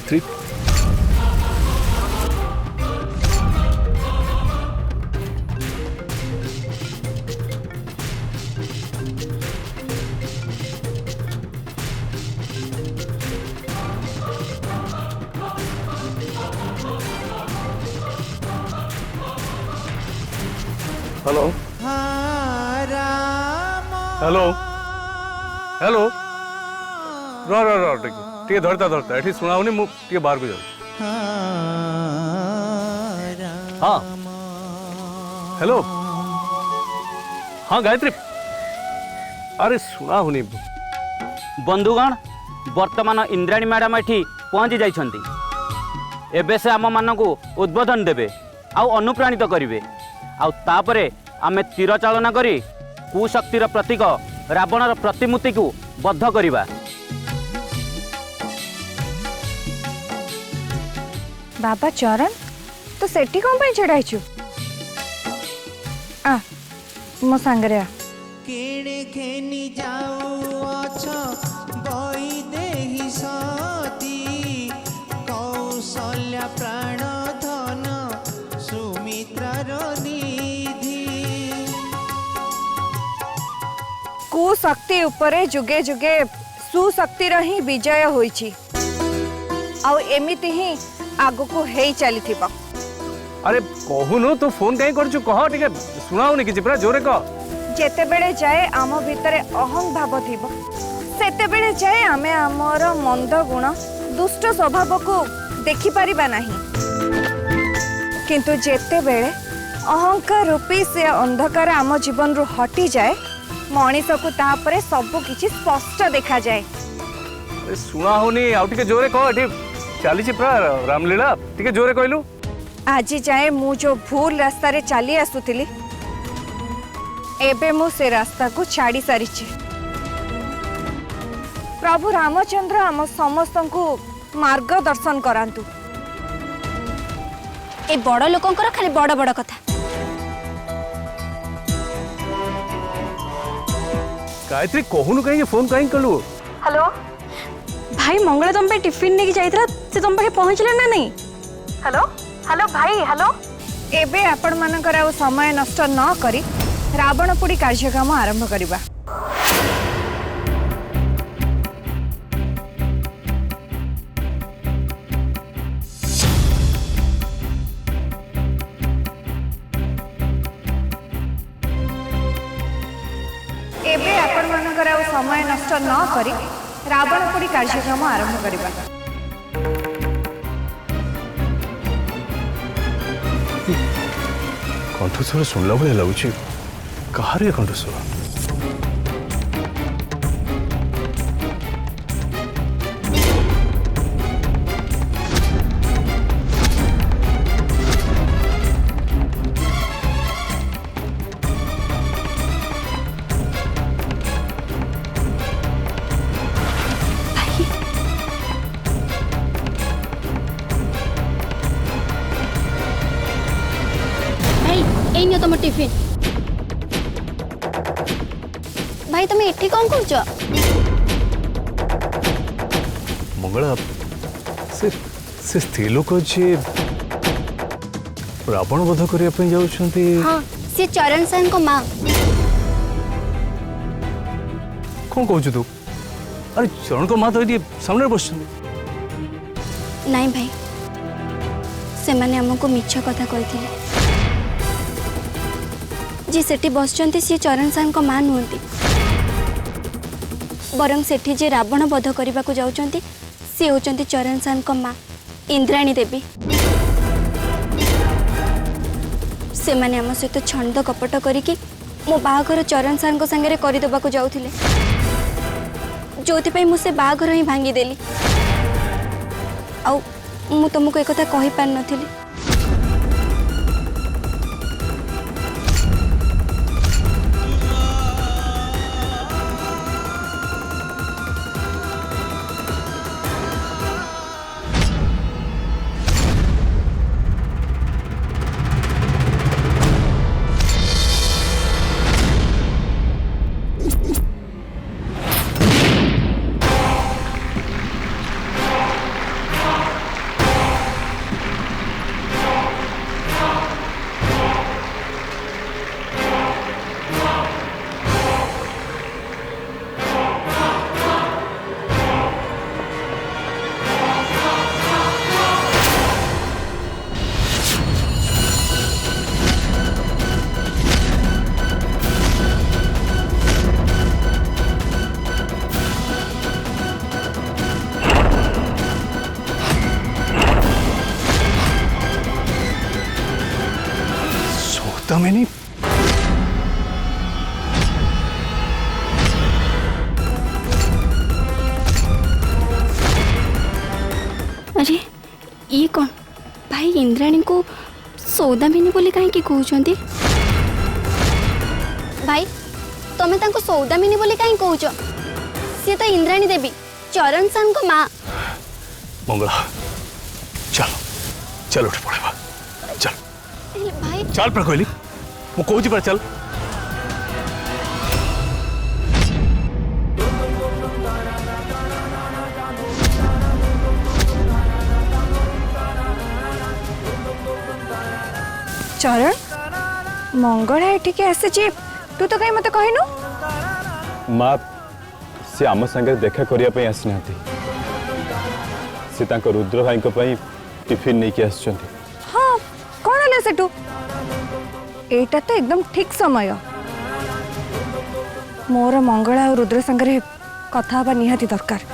Gayatri hello hello hello टे धरता धरता ये शुणाऊनी मुझे बाहर को जाऊँ हाँ हेलो हाँ गायत्री अरे शुणाऊनी बंधुगण वर्तमान इंद्राणी मैडम ये पहुँची जाइछन्ति एबे से आम मान को उद्बोधन देवे आउ अनुप्राणित करिवे आउ तापरे आमे तीर चालना करी कुशक्तिर प्रतीक रावणर प्रतिमूर्ति को बद्ध करिबा। बाबा चरण तो सेठी कौन पे चढ़ाइछु आ मो सांगरे आ केड़े खेनी जाऊ अच्छा बई देहि सती कौशल्या प्राण धन सुमित्रार निधि कुशक्ति उपरे जुगे जुगे सुशक्तिर ही विजय होईछि आउ एमिति ही आगो को हेई चली थिबा। अरे कहूनु तू फोन कहीं करछु कह टिके शुणाऊनी कि पूरा जोरे कह जेते बेले जाए आम भितरे अहं भाव थिबा सेते बेले जाए आमे हमर मंद गुण दुष्ट स्वभाव को देखि परिबा नाही किंतु जेते बेले अहंकार रूपी से अंधकार आम जीवन रु हटी जाए मनीष को तापरे सब किछि स्पष्ट देखा जाए। अरे शुणाऊनी आउ टिके जोरे कह एठी चली पूरा रामलीला टिके जोरे कहलु आज जाए मु जो भूल रास्ता रे चली आसुतिली एबे मु से रास्ता को छाड़ी सारिछि। प्रभु रामचंद्र आम समस्त को मार्गदर्शन करांतु। ए बड़ लोकंकर खाली बड़ बड़ कथा गायत्री कहूनु कहीं फोन कहीं कलु हेलो भाई मंगला तुम पे टिफिन लेके जाइतरा से तुम पाखे पहुंचले ना नहीं हेलो हेलो भाई हेलो एबे आपण मानकर आ समय नष्ट न करी रावणपुरी कार्यक्रम आरंभ करिबा। एबे आपण मानकर आ समय नष्ट न करी रावणपुरी कार्यक्रम आरंभ करिबा। कंठस्वर शुणला भाई लगुच कहार कंठस्वर भाई तुम टिफिन भाई तुम एठी कौन कर मंगला से स्त्री लोक जे रावण वध करने जाउछंती हाँ सी चरण साहब को माँ कौन कहू तू अरे चरण को माँ तो ये सामने बस नहीं भाई से माने हमको मिछ कथा कही जी सेठी बसचंती सी चरण साहब को माँ नुहति बरं सेठी जे रावण वध करने को जाउचंती सी होचंती चरण साहब को माँ इंद्राणी देवी से माने आम सहित छंद कपट करिकी मो बाहाघर चरण साहब संगे करदेवा को जाउथिले जो मुझे बाहाघर ही भांगीदेली आउ मु तुमको एक कही पार नथिली सौदामिनी अरे ये कौन भाई इंद्राणी को सौदामिनी बोली कहीं कहते भाई तमें तांको सौदामिनी बोली कहीं कहूच सी तो इंद्राणी देवी चरण सान को माँ मंगला चल चल उठ पड़ेगा चल भाई चल पर कहली मु कहूची पर चल चरण मंगला एठिके आसीची तू तो कहीं मते कहिनु माँ से आम संगे देखा करने आसना से रुद्र भाई टिफिन नहीं कि हाँ कौन है सेठू एटा तो एकदम ठीक समय मोर मंगला और रुद्र संगे कथा हवा निहाती दरकार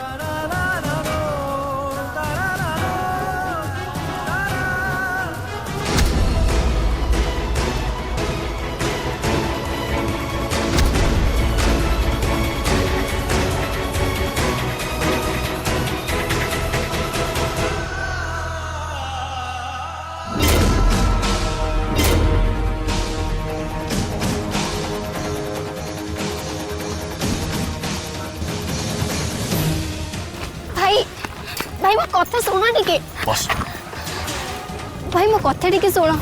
भाई भाई मो कथा सुना टिके बस भाई मो कथा टिके सुनो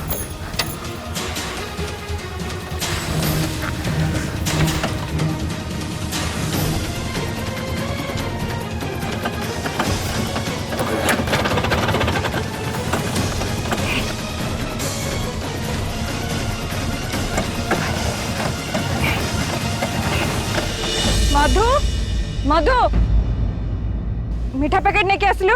मधु मधु मीठा पैकेट नहीं आसलु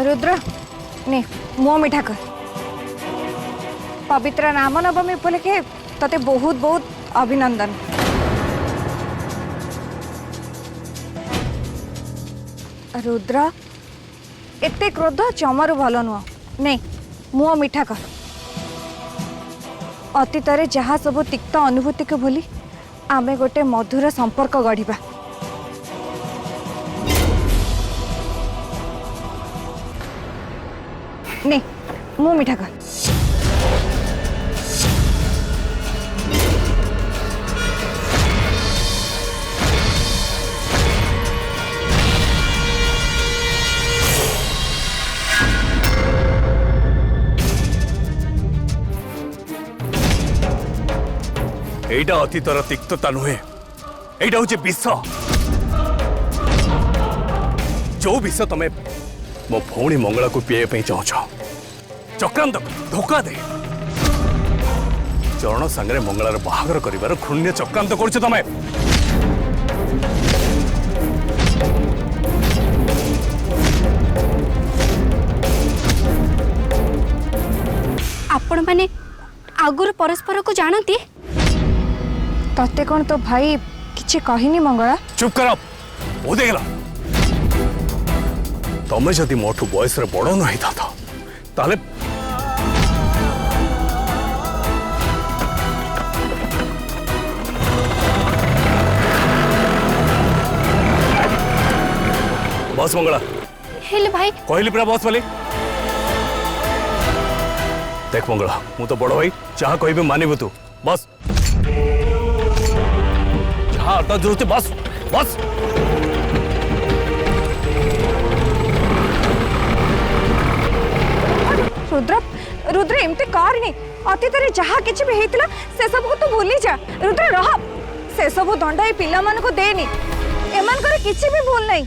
रुद्र ने मो मीठा कर पवित्र नाम नवमी उपलक्षे तते बहुत बहुत अभिनंदन रुद्र एते क्रोध जमारू भल नुह नहीं मुह मीठा कर अतीत जहाँ सब तिक्त अनुभूति को भूली आमे गोटे मधुर संपर्क गढ़ा नहीं मुह मीठा कर एटा अतीतर तिक्तता नुहे एटा हूँ विष जो विष तमें मो भौणी मंगला को पीए चाह चक्रांत धोखा दे चरण सांगे मंगलार बाहागर कर घृण्य चक्रांत कर तमें आपण माने आगुर परस्पर को जानती तते कौन तो भाई किछि कहिनी मंगला चुप कर वो देखला तमें जदि मोठू बयस बड़ नहीं था ताले बस मंगला हेले भाई कहली पूरा बस बोली देख मंगला मु तो बड़ भाई जहाँ कह मानबू तू बस जहाँ आता जरूरत बस बस रुद्र रुद्र एमती करनी अतीत जहाँ किसी भी होता से सब को तू भूली जा रुद्र रह से सब दंड ये पिला मान को देनी एमान किसी भी भूल नहीं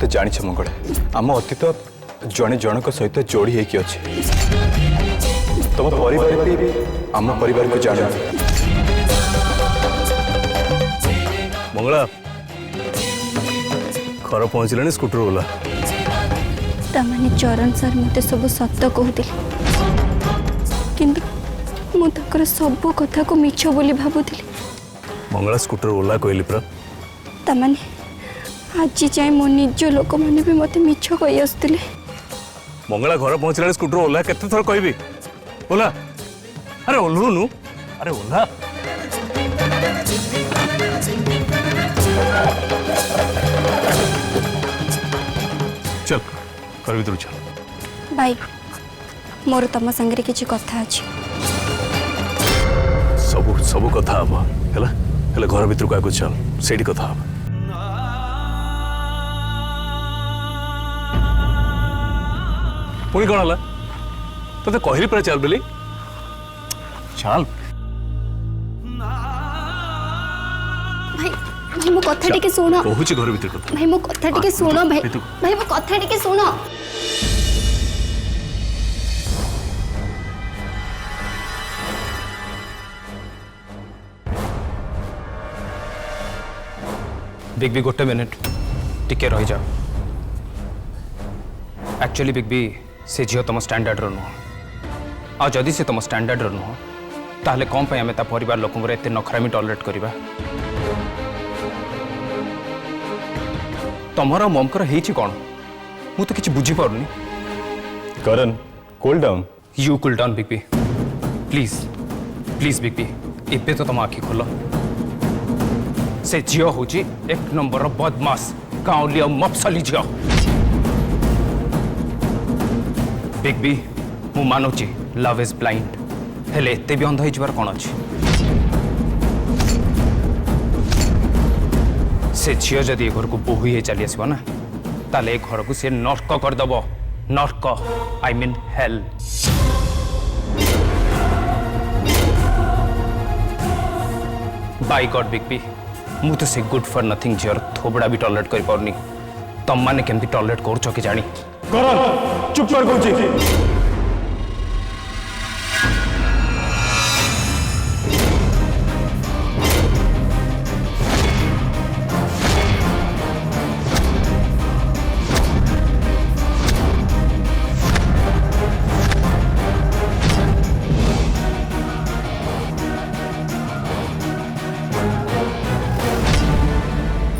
मत जानी मंगला आम अतीत जड़े जनक सहित जोड़ी होकी अच्छे तुम परिवार भी आम परिवार को जान मंगला घर पहुंचले स्कूटर ओला तामाने चरण सर मते सब सत्य कहते किंतु मु तकर सब कथा को मिछ बोली भाबुथिली मंगला स्कूटर ओला कहली परा तामाने आज जाए मो निज लोक माने भी मते मिछ कहि आसतिले मंगला घर पहुंचले स्कूटर ओला केते थर कहबी ओला अरे ओल्लुनु अरे ओला चल घर भीतर चल भाई मोर तम संगे किछि कथा अछि सबु सबु कथा हबा हला हला घर भीतर को आगु चल सेठी कथा हबा पुणी कौन हला तो कहली पर चल बोली चल भाई भाई मो कथा टिके सुनो कहूची घर भीतर कथा भाई मो कथा टिके सुनो भाई भाई मो कथा टिके सुनो बिग बी गोटे मिनिट टिके रही जाओ एक्चुअली बिग बी से झील तुम स्टैंडर्ड नुह आदि से तुम स्टैंडर्ड नुह ताहले कौन पे आमे ता परिवार लोकंर एते नखरामी टॉलरेट करबा तमरा ममकर हेची कोन मु तो किछ बुझी पारुनी करण cool down you cool down big B please please big B एबे तो तुम आखि खोल से झील हूँ एक नंबर बदमाश गाँवली और मफसली झील बिग बी मु मानुची लव इज ब्लाइंड हेले एते भी अंध होइबार कोन अछि से झील जदि घर को बोहू ही चली आसब ना ताले घर को से नर्क करदब नर्क I mean hell by god big B मु तो से गुड फॉर नथिंग झील थोबड़ा भी टॉलरेट कर पारनी तम माने केमती टॉलरेट करछ कि जानी करण चुप कर कहूची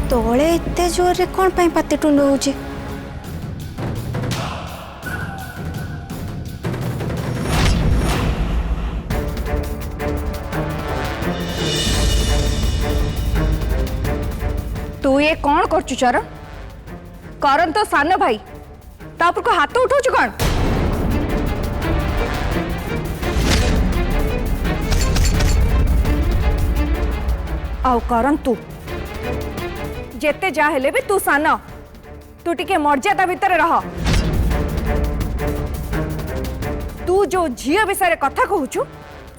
तोले एते जोर रे कोन पई पाते टुंड होउची तू ये कौन करचु चरण करण तो सान भाई तापर को हाथ उठाउछु कौन आउ करण तू जेते जा हेले भी तू सान तू टिके मर्यादा भीतर रह तू जो झियो विषय कथा कहूछु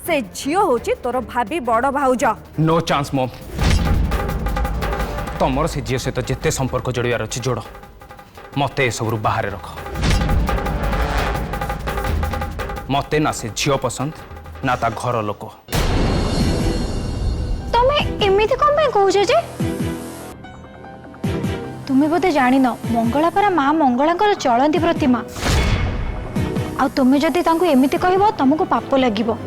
से झियो होची तोर भाभी बड़ भाउज नो चांस मॉम तमर से झील सहित जिते संपर्क जोड़ार अच्छे जोड़ मत सब बाहर रख मत ना से झील पसंद ना ता घर लोक तमे एमिति कोन पे कहूछ जे तुमे बोधे जानि न मंगला परा मां मंगलांकर चलंती प्रतिमा आ तुमे जदि तांको एमिति कहबो तुमको पाप लागिबो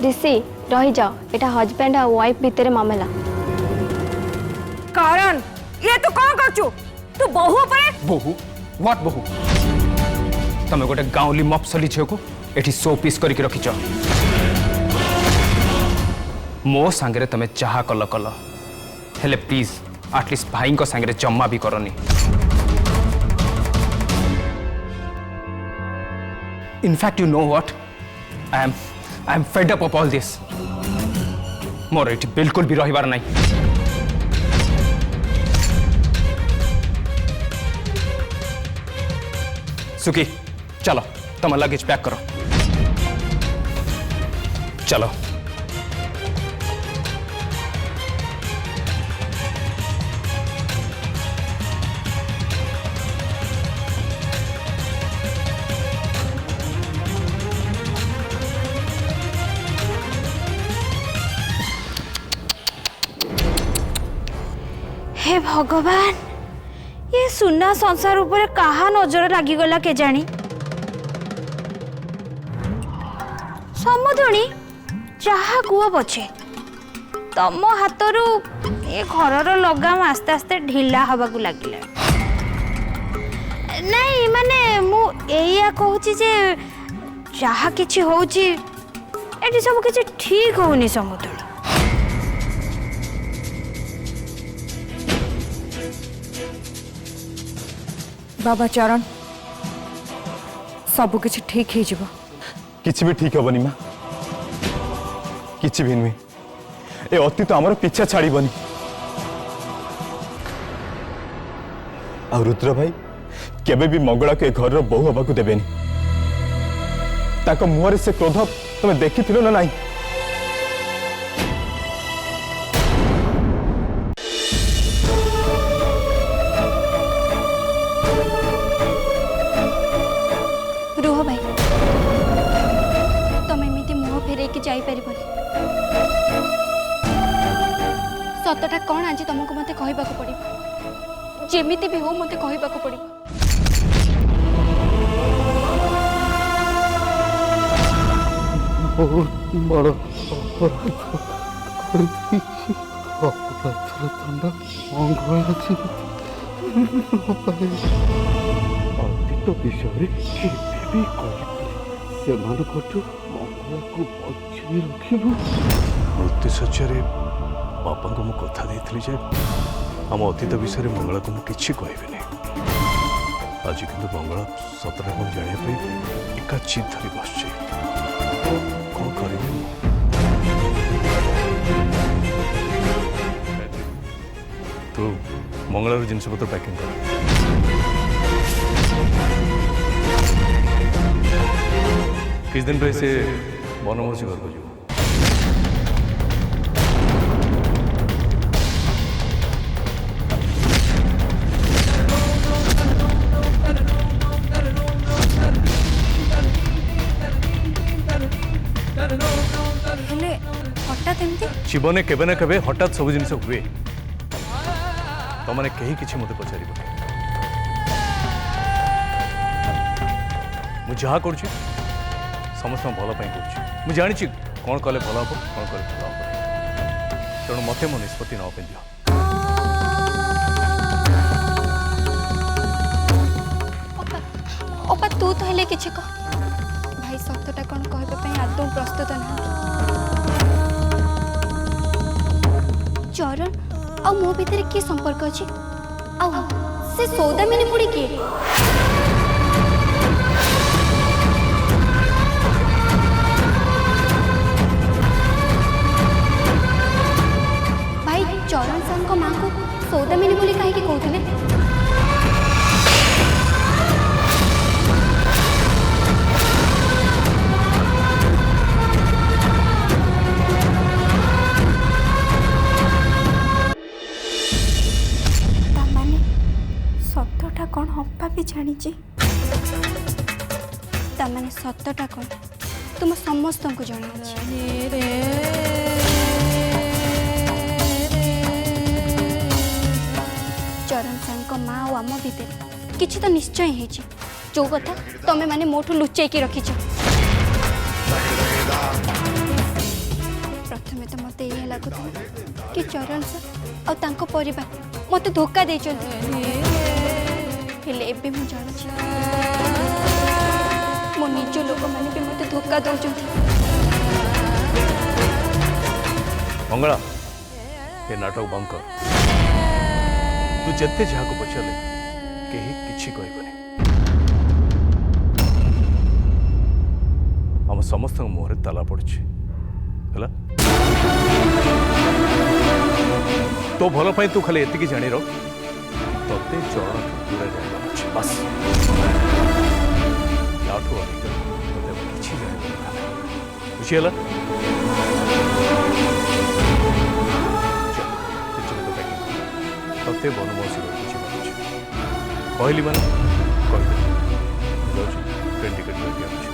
ऋषि रही जाओ एटा हस्बैंड और वाइफ भितर मामला करण ये तू कौन करचु तू बहु पर बहु व्हाट बहु तमे गोटे गाँवली मफसली झील को एठी शो पीस करके रखिच मो सांगे तमे चाहा कल कल हेले प्लीज आटलिस्ट भाई सांगे जमा भी करनी in fact you know what I am fed up of all this more एठी बिल्कुल भी रहिबार नहीं सुखी चलो तुम लगेज पैक करो चलो हे भगवान ये सुना संसार ऊपर कहा नजर लागिगला के जानी समुदुणी जहा गुआ बचे तम हाथरू ये घर लगाम आस्ते आस्ते ढिला हवा लगिला नहीं माने मु एया कहूची जे जहा किछि होउची एटी सब किछि ठीक होउनी समुदुणी बाबा चरण सब किछि ठीक ही जीव किछि भी ठीक हबनी माँ किछि भी नुहे ए अतीत आमर पीछा छाड़बनी आ रुद्र भाई केबे भी मंगला के घर बहु हवा को देबेनी ताको मुहरे से क्रोध तुम देखी ना नहीं रुह भाई तुम एमती मुह फेर जापर सतटा कौन आज तुमको मत कहवाक पड़ो जेमिति भी हो मत कहवाक पड़ो बड़ अपराधर दंड अतीत विषय से मंगला को बचाई रखू मृत्युशଯ୍ୟାରେ बापा को कथा देइथिली आम अतीत विषय मंगला को मुझे कहबेनि आज किंतु मंगला सतरे कौन जाना एका चित धरी बस कौन कर तू मंगलार जिनस पत्र पैकिंग कर किस दिन पे से बनमोसी घर को जीव जीवन केबे ना केबे हठात सब जिन हुए तुमने कहीं किसी मत पचार मुझे कर समस्त भल कर जानी कौन कले भल हम कौन कले भल हम तेणु मत मो निष्पत्ति ना दियो अपा तू तो हेले किछि कह भाई सत्यटा कौन कहबे आदौ प्रस्तुत ना चरण आ मो भीतर किए संपर्क अच्छी आ से सौदामिनी पुड़ी किए भाई चरण सार को माँ को सौदामिनी बोली कहीं कहते सत्यटा कौन हप्पा भी जानी ताने सत्यटा कौन तुम समस्त को जाना चरण सार माँ और आम भीतर किसी तो निश्चय है जो कथा तुम्हें माने मोठू लुचाई रखी प्रथमे तो मत ये लगुता कि चरण सर और तांको परिवार मत धोखा दे हेले एबे मु जानुछि मो निज लोक माने भी मते धोखा दउछन मंगला ये नाटक बंद कर तू जत्ते जहा को पछले केही किछि कहबनी आम समस्त मुहर ताला पड़ी है तो भल पाई तू खाली एति जानी रख तते चरण दूर रहना अच्छे बस याठू अधिक तते किसी जान बुझीगला तते बनवासी बुझी कहली मैंने ट्रेन टिकेट